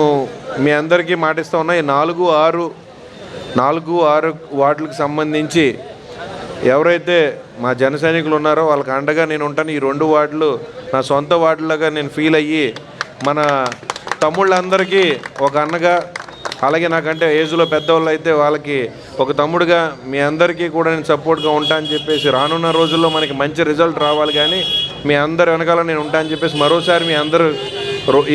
[SPEAKER 15] మీ అందరికీ మాటిస్తూ ఉన్నా, ఈ 4-6 వార్డులకు సంబంధించి ఎవరైతే మా జన సైనికులు ఉన్నారో వాళ్ళకి అండగా నేను ఉంటాను. ఈ 2 వార్డులు నా సొంత వార్డులుగా నేను ఫీల్ అయ్యి మన తమ్ముళ్ళందరికీ ఒక అన్నగా, అలాగే నాకంటే ఏజ్లో పెద్దవాళ్ళు అయితే వాళ్ళకి ఒక తమ్ముడుగా మీ అందరికీ కూడా నేను సపోర్ట్గా ఉంటా అని చెప్పేసి రానున్న రోజుల్లో మనకి మంచి రిజల్ట్ రావాలి కానీ మీ అందరి వెనకాల నేను ఉంటా అని చెప్పేసి మరోసారి మీ అందరూ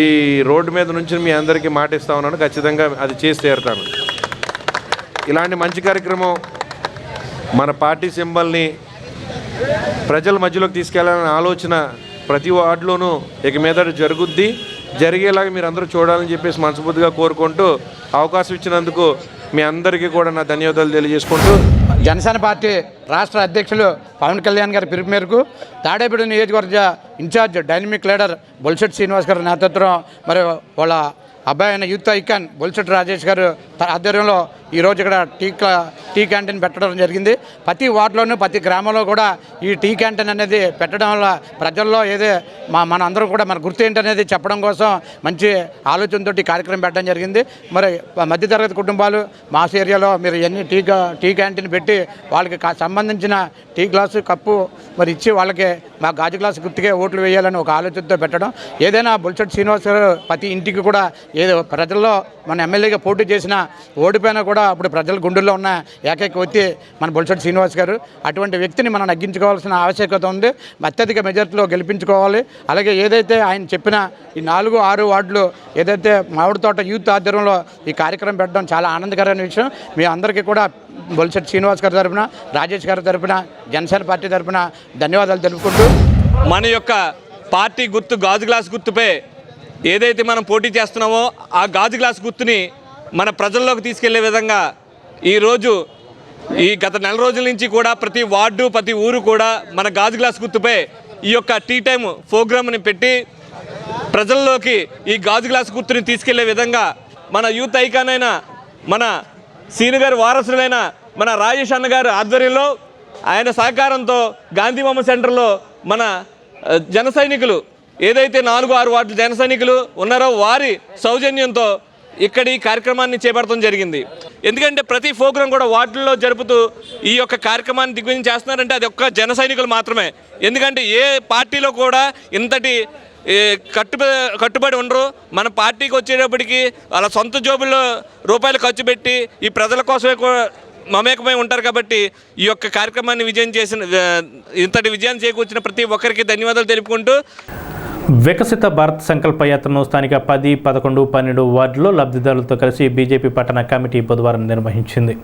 [SPEAKER 15] ఈ రోడ్డు మీద నుంచి మీ అందరికీ మాటిస్తూ ఉన్నాను. ఖచ్చితంగా అది చేసి తీరుతాను. ఇలాంటి మంచి కార్యక్రమం మన పార్టీ సింబల్ని ప్రజల మధ్యలోకి తీసుకెళ్లాలనే ఆలోచన ప్రతి వార్డులోనూ ఇక మీద జరిగేలాగా మీరు అందరూ చూడాలని చెప్పేసి మనస్ఫూర్తిగా కోరుకుంటూ అవకాశం ఇచ్చినందుకు మీ అందరికీ కూడా నా ధన్యవాదాలు తెలియజేసుకుంటూ
[SPEAKER 16] జనసేన పార్టీ రాష్ట్ర అధ్యక్షులు పవన్ కళ్యాణ్ గారి పిలుపు మేరకు తాడేపల్లి నియోజకవర్గ incharge dynamic leader Bolisetti Srinivas గారి నేతృత్వం మరి వాళ్ళ అబ్బాయి అయిన యూత్ ఐకాన్ బొలిశెట్టి రాజేష్ గారు ఆధ్వర్యంలో ఈరోజు ఇక్కడ టీ క్యాంటీన్ పెట్టడం జరిగింది. ప్రతి వార్డులోనూ ప్రతి గ్రామంలో కూడా ఈ టీ క్యాంటీన్ అనేది పెట్టడం వల్ల ప్రజల్లో ఏదే మన అందరం కూడా మన గుర్తు ఏంటనేది చెప్పడం కోసం మంచి ఆలోచనతో ఈ కార్యక్రమం పెట్టడం జరిగింది. మరి మధ్యతరగతి కుటుంబాలు మాస్ ఏరియాలో మీరు ఎన్ని టీ క్యాంటీన్ పెట్టి వాళ్ళకి సంబంధించిన టీ గ్లాసు కప్పు మరి ఇచ్చి వాళ్ళకి మా గాజు గ్లాసు గుర్తుకే ఓట్లు వేయాలని ఒక ఆలోచనతో పెట్టడం. ఏదైనా బొలిశెట్టి శ్రీనివాస్ గారు ప్రతి ఇంటికి కూడా ఏదో ప్రజల్లో మన ఎమ్మెల్యేగా పోటీ చేసిన ఓడిపోయినా కూడా అప్పుడు ప్రజల గుండెల్లో ఉన్న ఏకైక వ్యక్తి మన బొలిశెట్టి శ్రీనివాస్ గారు. అటువంటి వ్యక్తిని మనం నగ్గించుకోవాల్సిన ఆవశ్యకత ఉంది. అత్యధిక మెజార్టీలో గెలిపించుకోవాలి. అలాగే ఏదైతే ఆయన చెప్పిన ఈ 4-6 వార్డులు ఏదైతే మామిడి తోట యూత్ ఆధ్వర్యంలో ఈ కార్యక్రమం పెట్టడం చాలా ఆనందకరమైన విషయం. మీ అందరికీ కూడా బొలిశెట్టి శ్రీనివాస్ గారి తరఫున, రాజేష్ గారి తరఫున, జనసేన పార్టీ తరఫున ధన్యవాదాలు తెలుపుకుంటూ
[SPEAKER 17] మన యొక్క పార్టీ గుర్తు గాజు గ్లాస్ గుర్తుపై ఏదైతే మనం పోటీ చేస్తున్నామో ఆ గాజు గ్లాస్ గుర్తుని మన ప్రజల్లోకి తీసుకెళ్లే విధంగా ఈరోజు ఈ గత నెల రోజుల నుంచి కూడా ప్రతి వార్డు ప్రతి ఊరు కూడా మన గాజు గ్లాస్ గుర్తుపై ఈ యొక్క టీ టైమ్ ప్రోగ్రామ్ని పెట్టి ప్రజల్లోకి ఈ గాజు గ్లాస్ గుర్తుని తీసుకెళ్లే విధంగా మన యూత్ ఐకాన్ అయిన మన సీను గారి వారసులైన మన రాజేష్ అన్న గారి ఆధ్వర్యంలో ఆయన సహకారంతో గాంధీ బొమ్మ సెంటర్లో మన జన సైనికులు ఏదైతే 4-6 వార్డుల జన సైనికులు ఉన్నారో వారి సౌజన్యంతో ఇక్కడ ఈ కార్యక్రమాన్ని చేపట్టడం జరిగింది. ఎందుకంటే ప్రతి ప్రోగ్రాం కూడా వార్డుల్లో జరుపుతూ ఈ యొక్క కార్యక్రమాన్ని దిగ్విజయం చేస్తున్నారంటే అది ఒక్క జన సైనికులు మాత్రమే. ఎందుకంటే ఏ పార్టీలో కూడా ఇంతటి కట్టుబడి ఉండరు. మన పార్టీకి వచ్చేటప్పటికి వాళ్ళ సొంత జోబుల్లో రూపాయలు ఖర్చు పెట్టి ఈ ప్రజల కోసమే మమేకమై ఉంటారు. కాబట్టి ఈ యొక్క కార్యక్రమాన్ని ఇంతటి విజయాన్ని చేకూర్చిన ప్రతి ఒక్కరికి ధన్యవాదాలు తెలుపుకుంటూ
[SPEAKER 1] వికసిత భారత్ సంకల్ప యాత్రను స్థానిక 10, 11, 12 వార్డులో లబ్ధిదారులతో కలిసి బీజేపీ పట్టణ కమిటీ బుధవారం నిర్వహించింది.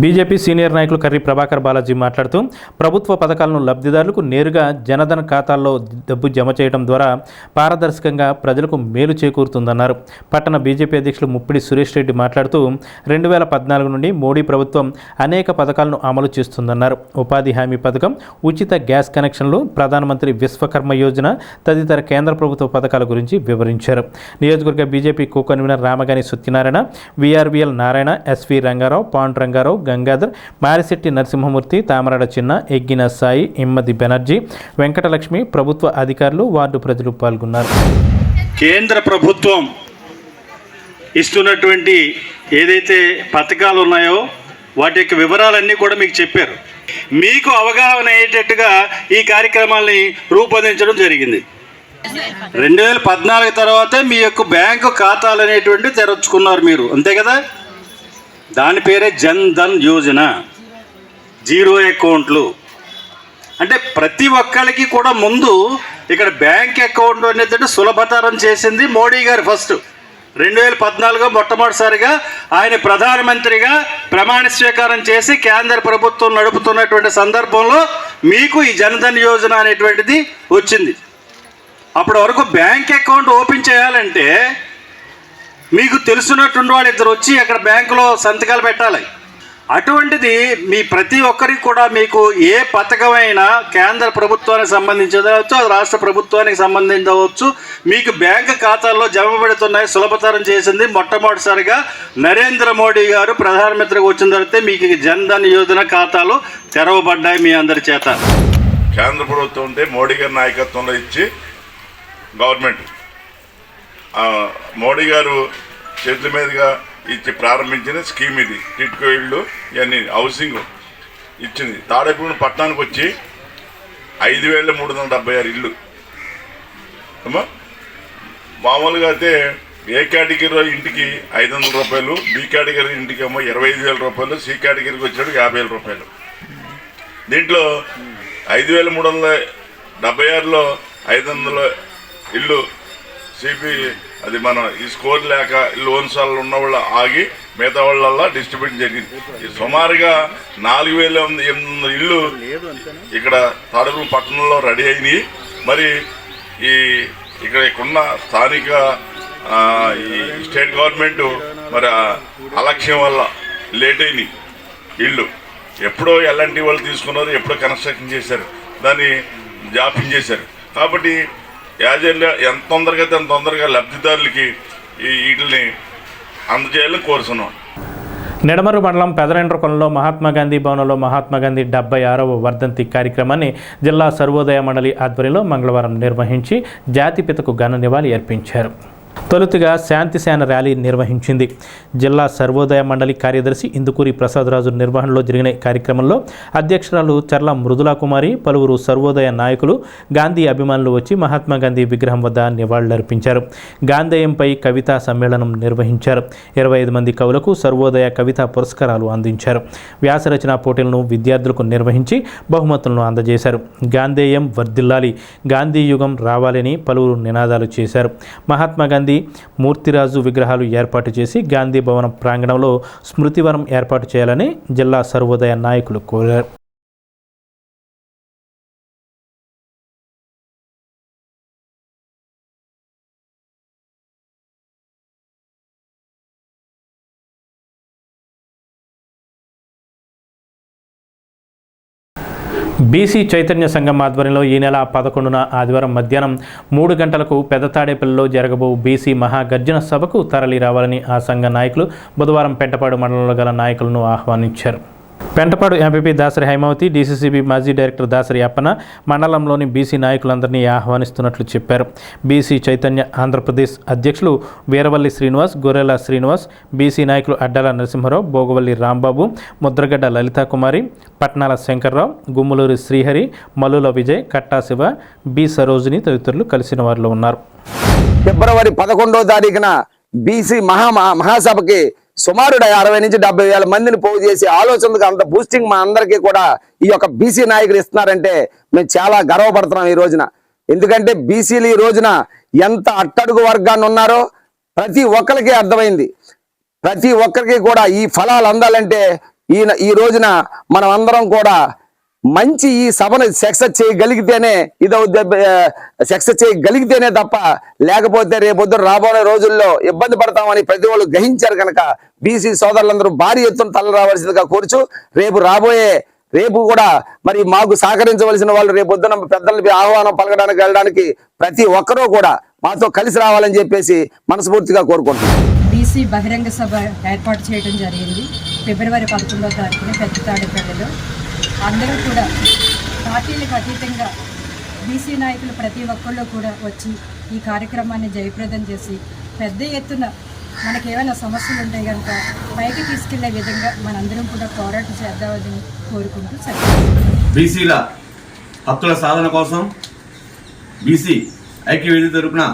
[SPEAKER 1] బీజేపీ సీనియర్ నాయకులు కర్రి ప్రభాకర్ బాలాజీ మాట్లాడుతూ ప్రభుత్వ పథకాలను లబ్ధిదారులకు నేరుగా జనధన్ ఖాతాల్లో డబ్బు జమ చేయడం ద్వారా పారదర్శకంగా ప్రజలకు మేలు చేకూరుతుందన్నారు. పట్టణ బీజేపీ అధ్యక్షులు ముప్పిడి సురేష్ రెడ్డి మాట్లాడుతూ 2014 నుండి మోడీ ప్రభుత్వం అనేక పథకాలను అమలు చేస్తుందన్నారు. ఉపాధి హామీ పథకం, ఉచిత గ్యాస్ కనెక్షన్లు, ప్రధానమంత్రి విశ్వకర్మ యోజన తదితర కేంద్ర ప్రభుత్వ పథకాల గురించి వివరించారు. నియోజకవర్గ BJP co convener Ramagani Satyanarayana, VRVL Narayana, SV Rangarao, Pand Rangarao, Gangadhar, Marisetti Narasimhamurthy, Tamarada Chinna, Eggina Sai, ఇమ్మది Banerjee, Venkatalakshmi, ప్రభుత్వ అధికారులు, వార్డు ప్రజలు పాల్గొన్నారు.
[SPEAKER 18] కేంద్ర ప్రభుత్వం ఇస్తున్నటువంటి ఏదైతే పథకాలు ఉన్నాయో వాటి యొక్క వివరాలన్నీ కూడా మీకు చెప్పారు. మీకు అవగాహన అయ్యేటట్టుగా ఈ కార్యక్రమాల్ని రూపొందించడం జరిగింది. 2014 తర్వాతే మీ యొక్క బ్యాంకు ఖాతాలు అనేటువంటి తెరచుకున్నారు మీరు, అంతే కదా. దాని పేరే జన్ ధన్ యోజన, జీరో అకౌంట్లు. అంటే ప్రతి ఒక్కరికి కూడా ముందు ఇక్కడ బ్యాంక్ అకౌంట్ అనేది సులభతరం చేసింది మోడీ గారు. ఫస్ట్ 2014 మొట్టమొదటిసారిగా ఆయన ప్రధానమంత్రిగా ప్రమాణ స్వీకారం చేసి కేంద్ర ప్రభుత్వం నడుపుతున్నటువంటి సందర్భంలో మీకు ఈ జన్ధన్ యోజన అనేటువంటిది వచ్చింది. అప్పటి వరకు బ్యాంక్ అకౌంట్ ఓపెన్ చేయాలంటే మీకు తెలుసున్నటువంటి వాళ్ళు ఇద్దరు వచ్చి అక్కడ బ్యాంకులో సంతకాలు పెట్టాలి. అటువంటిది మీ ప్రతి ఒక్కరికి కూడా మీకు ఏ పథకమైనా కేంద్ర ప్రభుత్వానికి సంబంధించింది అవచ్చు, అది రాష్ట్ర ప్రభుత్వానికి సంబంధించి అవ్వచ్చు, మీకు బ్యాంకు ఖాతాల్లో జమ పెడుతున్నాయి, సులభతరం చేసింది మొట్టమొదటిసారిగా నరేంద్ర మోడీ గారు ప్రధానమంత్రిగా వచ్చిన తర్వాత మీకు జన్ధన్ యోజన ఖాతాలు తెరవబడ్డాయి మీ అందరి చేత.
[SPEAKER 19] కేంద్ర ప్రభుత్వం ఉంటే మోడీ గారి నాయకత్వంలో ఇచ్చి గవర్నమెంట్ మోడీ గారు చేతుల మీదుగా ఇచ్చి ప్రారంభించిన స్కీమ్ ఇది. టిట్కో ఇళ్ళు ఇవన్నీ హౌసింగ్ ఇచ్చింది. తాడేపల్లి పట్టణానికి వచ్చి 5,376 ఇళ్ళు. మామూలుగా అయితే ఏ కేటగిరీలో ఇంటికి 500 రూపాయలు, బి కేటగిరీ ఇంటికి ఏమో 25,000 రూపాయలు, సి కేటగిరీకి వచ్చేటికి 50,000 రూపాయలు. దీంట్లో 5,376లో 500 ఇల్లు సిపి అది మనం ఈ స్కోర్ లేక లోన్స్ వాళ్ళు ఉన్న వాళ్ళు ఆగి మిగతా వాళ్ళ డిస్ట్రిబ్యూట్ జరిగింది. సుమారుగా 4,800 ఇళ్ళు ఇక్కడ తాడేపల్లి పట్టణంలో రెడీ అయినాయి. మరి ఇక్కడ ఉన్న స్థానిక ఈ స్టేట్ గవర్నమెంట్ మరి అలక్ష్యం వల్ల లేట్ అయినాయి ఇళ్ళు. ఎప్పుడో ఎల్ఎన్టీ వాళ్ళు తీసుకున్నారు, ఎప్పుడో కన్స్ట్రక్షన్ చేశారు, దాన్ని జాప్యం చేశారు. కాబట్టి యాజర్లు ఎంత తొందరగా అయితే అంత తొందరగా లబ్ధిదారులకి ఈ వీటిని అందజేయాలని కోరుతున్నాం.
[SPEAKER 1] నిడమరు మండలం పెదరెండ్రకొండలో మహాత్మాగాంధీ భవనంలో మహాత్మాగాంధీ 76వ వర్ధంతి కార్యక్రమాన్ని జిల్లా సర్వోదయ మండలి ఆధ్వర్యంలో మంగళవారం నిర్వహించి జాతిపితకు ఘన నివాళి అర్పించారు. తొలుతగా శాంతిసేన ర్యాలీ నిర్వహించింది. జిల్లా సర్వోదయ మండలి కార్యదర్శి ఇందుకూరి ప్రసాదరాజు నిర్వహణలో జరిగిన కార్యక్రమంలో అధ్యక్షురాలు చర్ల మృదులా కుమారి, పలువురు సర్వోదయ నాయకులు, గాంధీ అభిమానులు వచ్చి మహాత్మాగాంధీ విగ్రహం వద్ద నివాళులర్పించారు. గాంధేయంపై కవితా సమ్మేళనం నిర్వహించారు. 25 మంది కవులకు సర్వోదయ కవితా పురస్కారాలు అందించారు. వ్యాసరచన పోటీలను విద్యార్థులకు నిర్వహించి బహుమతులను అందజేశారు. గాంధేయం వర్ధిల్లాలి, గాంధీ యుగం రావాలని పలువురు నినాదాలు చేశారు. మహాత్మాగాంధీ మూర్తిరాజు విగ్రహాలు ఏర్పాటు చేసి గాంధీ భవనం ప్రాంగణంలో స్మృతివనం ఏర్పాటు చేయాలని జిల్లా సర్వోదయ నాయకులు కోరారు. బీసీ చైతన్య సంఘం ఆధ్వర్యంలో ఈ నెల 11న ఆదివారం మధ్యాహ్నం 3 గంటలకు పెదతాడేపల్లిలో జరగబో బీసీ మహాగర్జన సభకు తరలి రావాలని ఆ సంఘ నాయకులు బుధవారం పెంటపాడు మండలంలో గల నాయకులను ఆహ్వానించారు. పెంటపాడు ఎంపీపీ దాసరి హైమావతి, డీసీసీబీ మాజీ డైరెక్టర్ దాసరి అప్పన మండలంలోని బీసీ నాయకులందరినీ ఆహ్వానిస్తున్నట్లు చెప్పారు. బీసీ చైతన్య ఆంధ్రప్రదేశ్ అధ్యక్షులు వీరవల్లి శ్రీనివాస్, గొర్రెల శ్రీనివాస్, బీసీ నాయకులు అడ్డాల నరసింహారావు, భోగవల్లి రాంబాబు, ముద్రగడ్డ లలితాకుమారి, పట్నాల శంకర్రావు, గుమ్మలూరి శ్రీహరి, మల్లుల విజయ్, కట్టా శివ, బి సరోజిని తదితరులు కలిసిన వారిలో ఉన్నారు.
[SPEAKER 20] ఫిబ్రవరి 11వ తారీఖున బీసీ మహాసభకి సుమారు 60 నుంచి 70 వేల మందిని పోగు చేసి ఆలోచనకు అంత బూస్టింగ్ మా అందరికీ కూడా ఈ యొక్క బీసీ నాయకులు ఇస్తున్నారంటే మేము చాలా గర్వపడుతున్నాం ఈ రోజున. ఎందుకంటే బీసీలు ఈ రోజున ఎంత అట్టడుగు వర్గాన్ని ఉన్నారో ప్రతి ఒక్కరికి అర్థమైంది. ప్రతి ఒక్కరికి కూడా ఈ ఫలాలు అందాలంటే ఈ రోజున మనం అందరం కూడా మంచి ఈ సభను సక్సెస్ చేయగలిగితేనే సక్సెస్ చేయగలిగితేనే తప్ప లేకపోతే రేపొద్దు రాబోయే రోజుల్లో ఇబ్బంది పడతామని ప్రతి వాళ్ళు గ్రహించారు కనుక బీసీ సోదరులందరూ భారీ ఎత్తున తల రావాల్సిందిగా కోరుచు రేపు కూడా మరి మాకు సహకరించవలసిన వాళ్ళు రేపొద్దున పెద్దలకి ఆహ్వానం పలకడానికి వెళ్ళడానికి ప్రతి ఒక్కరూ కూడా మాతో కలిసి రావాలని చెప్పేసి మనస్ఫూర్తిగా కోరుకుంటున్నాం.
[SPEAKER 21] బీసీ బహిరంగ సభ ఏర్పాటు చేయడం జరిగింది ఫిబ్రవరి 11వ తారీఖున పెద్దతాడేపల్లిలో. అందరూ కూడా పార్టీలకు అతీతంగా బీసీ నాయకులు ప్రతి ఒక్కళ్ళు కూడా వచ్చి ఈ కార్యక్రమాన్ని జయప్రదం చేసి పెద్ద ఎత్తున మనకేమైనా సమస్యలు ఉంటాయి కనుక పైకి తీసుకెళ్లే విధంగా మనందరం కూడా పోరాటం చేద్దామని కోరుకుంటూ
[SPEAKER 22] బీసీల హక్కుల సాధన కోసం బీసీ ఐక్యవేదిక తరపున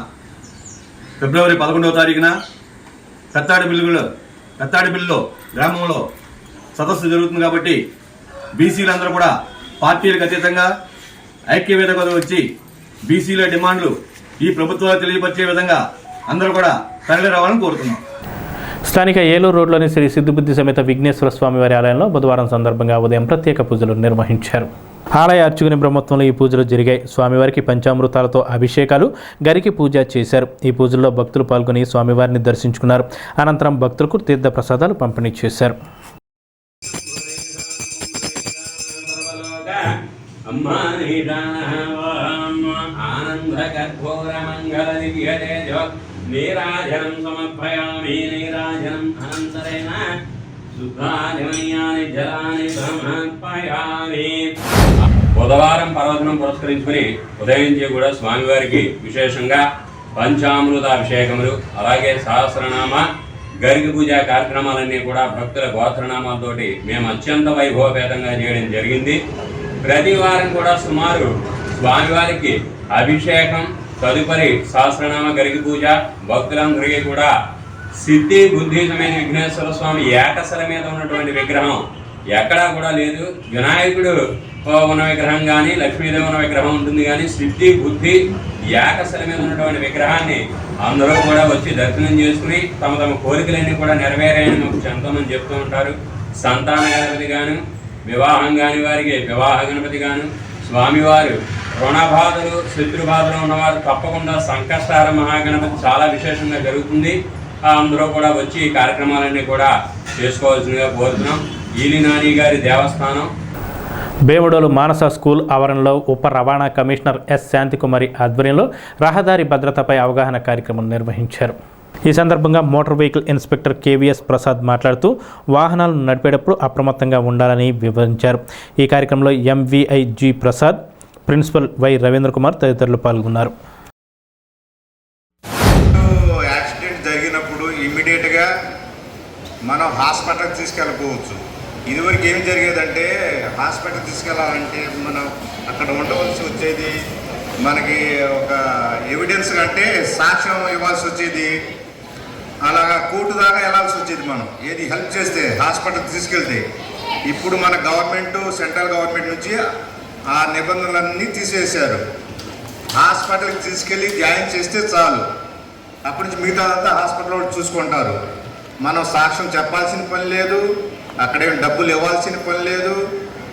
[SPEAKER 22] ఫిబ్రవరి 11వ తారీఖున పెత్తాడిపల్లిలో గ్రామంలో సదస్సు జరుగుతుంది. కాబట్టి బీసీలందరూ కూడా పార్టీలకు అతీతంగా ఐక్యవేదిక వచ్చి బీసీల డిమాండ్లు ఈ ప్రభుత్వాలు తెలియపరిచే విధంగా అందరూ కూడా తరలి రావాలని కోరుతున్నాం.
[SPEAKER 1] స్థానిక ఏలూరు రోడ్లోని శ్రీ సిద్ధిబుద్ధి సమేత విఘ్నేశ్వర స్వామి వారి ఆలయంలో బుధవారం సందర్భంగా ఉదయం ప్రత్యేక పూజలు నిర్వహించారు. ఆలయ అర్చకుని బ్రహ్మత్వంలో ఈ పూజలు జరిగాయి. స్వామివారికి పంచామృతాలతో అభిషేకాలు, గరికి పూజ చేశారు. ఈ పూజల్లో భక్తులు పాల్గొని స్వామివారిని దర్శించుకున్నారు. అనంతరం భక్తులకు తీర్థ ప్రసాదాలు పంపిణీ చేశారు.
[SPEAKER 23] నీరాజనం సమర్పయామి. నీరాజనం అనంతరేణ శుద్ధానిమయాని జలాని సమర్పయామి. బుధవారం పర్వదినం పురస్కరించుకుని ఉదయించి కూడా స్వామివారికి విశేషంగా పంచామృత అభిషేకములు, అలాగే సహస్రనామ గరికి పూజ కార్యక్రమాలన్నీ కూడా భక్తుల గోత్రనామాలతోటి మేము అత్యంత వైభవపేతంగా చేయడం జరిగింది. ప్రతి వారం కూడా సుమారు స్వామివారికి అభిషేకం, తదుపరి సహస్రనామ గరికి పూజ, భక్తులందరికీ కూడా సిద్ధి బుద్ధి సమేత విఘ్నేశ్వర స్వామి ఏకశల మీద ఉన్నటువంటి విగ్రహం ఎక్కడా కూడా లేదు. వినాయకుడు ఉన్న విగ్రహం కానీ, లక్ష్మీదేవి ఉన్న విగ్రహం ఉంటుంది కానీ, సిద్ధి బుద్ధి ఏకశల మీద ఉన్నటువంటి విగ్రహాన్ని అందరూ కూడా వచ్చి దర్శనం చేసుకుని తమ తమ కోరికలన్నీ కూడా నెరవేరాయని మాకు ఎంతోమంది చెప్తూ ఉంటారు. సంతాన గణపతి గాను, వివాహం కాని వారికి వివాహ గణపతి గాను, స్వామివారు రుణబాధలు, శత్రుబాధలు ఉన్నవారు తప్పకుండా సంకష్టహార మహాగణపతి చాలా విశేషంగా జరుగుతుంది. అందరూ కూడా వచ్చి ఈ కార్యక్రమాలన్నీ కూడా చేసుకోవాల్సిందిగా కోరుతున్నాం. ఈలి నాని గారి దేవస్థానం
[SPEAKER 1] బేముడోలు మానస స్కూల్ ఆవరణలో ఉప రవాణా కమిషనర్ ఎస్ శాంతికుమారి ఆధ్వర్యంలో రహదారి భద్రతపై అవగాహన కార్యక్రమం నిర్వహించారు. ఈ సందర్భంగా motor vehicle inspector KVS Prasad మాట్లాడుతూ వాహనాలను నడిపేటప్పుడు అప్రమత్తంగా ఉండాలని వివరించారు. ఈ కార్యక్రమంలో ఎంవిఐజి ప్రసాద్, ప్రిన్సిపల్ వై రవీంద్ర కుమార్ తదితరులు పాల్గొన్నారు.
[SPEAKER 2] యాక్సిడెంట్ జరిగినప్పుడు ఇమ్మీడియట్గా మనం హాస్పిటల్కి తీసుకెళ్ళిపోవచ్చు. ఇదివరకు ఏం జరిగేదంటే హాస్పిటల్ తీసుకెళ్ళాలంటే మనం అక్కడ ఉండవలసి వచ్చేది, మనకి ఒక ఎవిడెన్స్ అంటే సాక్ష్యం ఇవ్వాల్సి వచ్చేది, అలాగా కోర్టు దాకా వెళ్ళాల్సి వచ్చేది. మనం ఏది హెల్ప్ చేస్తే హాస్పిటల్కి తీసుకెళ్తే, ఇప్పుడు మన గవర్నమెంట్ సెంట్రల్ గవర్నమెంట్ నుంచి ఆ నిబంధనలన్నీ తీసేశారు. హాస్పిటల్కి తీసుకెళ్ళి జాయిన్ చేస్తే చాలు, అప్పటి నుంచి మిగతాదంతా హాస్పిటల్లో చూసుకుంటారు. మనం సాక్ష్యం చెప్పాల్సిన పని లేదు, అక్కడేం డబ్బులు ఇవ్వాల్సిన పని లేదు,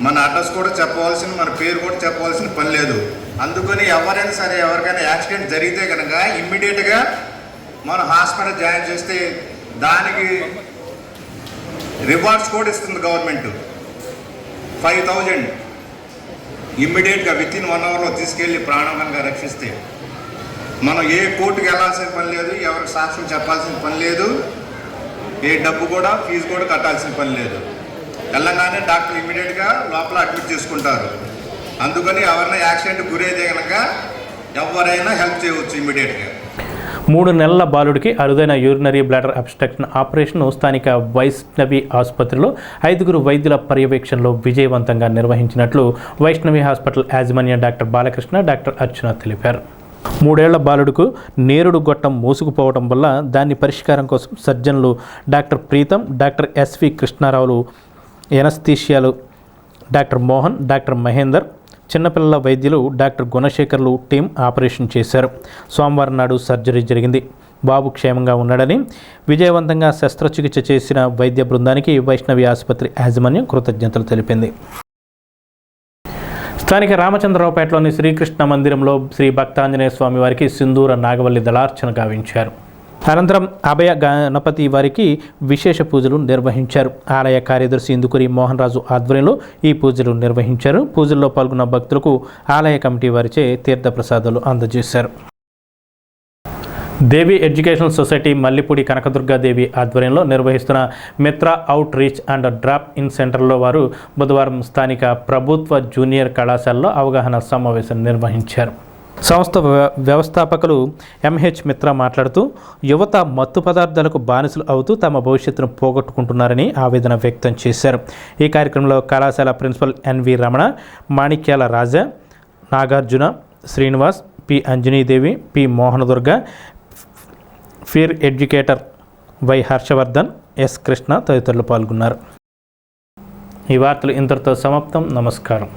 [SPEAKER 2] మన అడ్రస్ కూడా చెప్పవలసిన, మన పేరు కూడా చెప్పవలసిన పని లేదు. అందుకని ఎవరైనా సరే ఎవరికైనా యాక్సిడెంట్ జరిగితే కనుక ఇమ్మీడియట్గా మనం హాస్పిటల్ జాయిన్ చేస్తే దానికి రివార్డ్స్ కూడా ఇస్తుంది గవర్నమెంట్. 5,000 ఇమ్మీడియట్గా వితిన్ 1 అవర్లో తీసుకెళ్ళి ప్రాణంగా రక్షిస్తే మనం ఏ కోర్టుకి వెళ్ళాల్సిన పని లేదు, ఎవరికి సాక్ష్యం చెప్పాల్సిన పని లేదు, ఏ డబ్బు కూడా ఫీజు కూడా కట్టాల్సిన పని లేదు. వెళ్ళగానే డాక్టర్ ఇమ్మీడియట్గా లోపల అడ్మిట్ చేసుకుంటారు. అందుకని ఎవరైనా యాక్సిడెంట్ గురైతే కనుక ఎవరైనా హెల్ప్ చేయవచ్చు ఇమ్మీడియట్గా.
[SPEAKER 1] 3 నెలల బాలుడికి అరుదైన యూరినరీ బ్లాడర్ అబ్స్ట్రక్షన్ ఆపరేషన్ స్థానిక వైష్ణవి ఆసుపత్రిలో 5 వైద్యుల పర్యవేక్షణలో విజయవంతంగా నిర్వహించినట్లు వైష్ణవి హాస్పిటల్ యాజమాన్య డాక్టర్ బాలకృష్ణ, డాక్టర్ అర్చన తెలిపారు. 3 ఏళ్ల బాలుడుకు నేరుడు గొట్టం మూసుకుపోవడం వల్ల దాన్ని పరిష్కారం కోసం సర్జన్లు డాక్టర్ ప్రీతం, డాక్టర్ ఎస్వి కృష్ణారావులు, ఎనస్థీషియాలు డాక్టర్ మోహన్, డాక్టర్ మహేందర్, చిన్నపిల్లల వైద్యులు డాక్టర్ గుణశేఖర్లు టీం ఆపరేషన్ చేశారు. సోమవారం నాడు సర్జరీ జరిగింది. బాబు క్షేమంగా ఉన్నాడని, విజయవంతంగా శస్త్రచికిత్స చేసిన వైద్య బృందానికి వైష్ణవి ఆసుపత్రి యాజమాన్యం కృతజ్ఞతలు తెలిపింది. స్థానిక రామచంద్రరావుపేటలోని శ్రీకృష్ణ మందిరంలో శ్రీ భక్తాంజనేయ స్వామి వారికి సింధూర నాగవల్లి దళార్చన గావించారు. అనంతరం అభయ గణపతి వారికి విశేష పూజలు నిర్వహించారు. ఆలయ కార్యదర్శి ఇందుకూరి మోహన్ రాజు ఆధ్వర్యంలో ఈ పూజలు నిర్వహించారు. పూజల్లో పాల్గొన్న భక్తులకు ఆలయ కమిటీ వారిచే తీర్థప్రసాదాలు అందజేశారు. దేవి ఎడ్యుకేషనల్ సొసైటీ మల్లిపూడి కనకదుర్గాదేవి ఆధ్వర్యంలో నిర్వహిస్తున్న మిత్ర out reach and drop in సెంటర్లో వారు బుధవారం స్థానిక ప్రభుత్వ జూనియర్ కళాశాలలో అవగాహన సమావేశం నిర్వహించారు. సంస్థ వ్యవస్థాపకులు ఎంహెచ్ మిత్ర మాట్లాడుతూ యువత మత్తు పదార్థాలకు బానిసలు అవుతూ తమ భవిష్యత్తును పోగొట్టుకుంటున్నారని ఆవేదన వ్యక్తం చేశారు. ఈ కార్యక్రమంలో కళాశాల principal NV Ramana, Manikyala Raja, Nagarjuna, Srinivas, P Anjanidevi, P Mohanadurga, peer educator Y Harshavardhan, S Krishna తదితరులు పాల్గొన్నారు. ఈ వార్తలు ఇంతటితో సమాప్తం. నమస్కారం.